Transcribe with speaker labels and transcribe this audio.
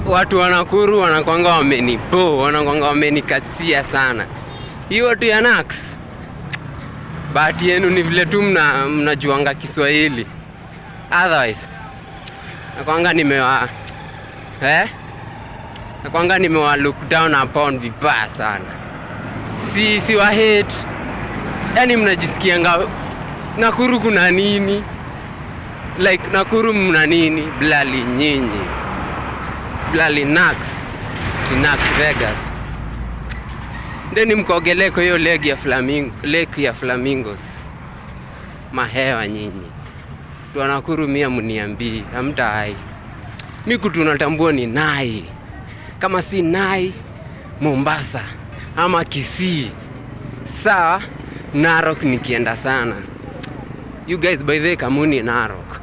Speaker 1: watu wa Nakuru wanakuanga wanakuanga wamenikatia sana. Hii watu ya Nax, bahati yenu ni vile tu mnajuanga Kiswahili. Otherwise nakuanga nimewa look down upon vibaya sana. Si wa hate. Yaani mnajisikianga Nakuru kuna nini? Like Nakuru mna nini? Blali nyinyi. Blali Nax Vegas. Ndeni mkogelee kwa hiyo lake ya Flamingos. Mahewa nyinyi. Tu Nakuru mia mniambii, hamtai. Miku tunatambua ni Nai. Kama si Nai, Mombasa ama Kisii. Sawa, Narok nikienda sana. You guys by the way kamuni Narok.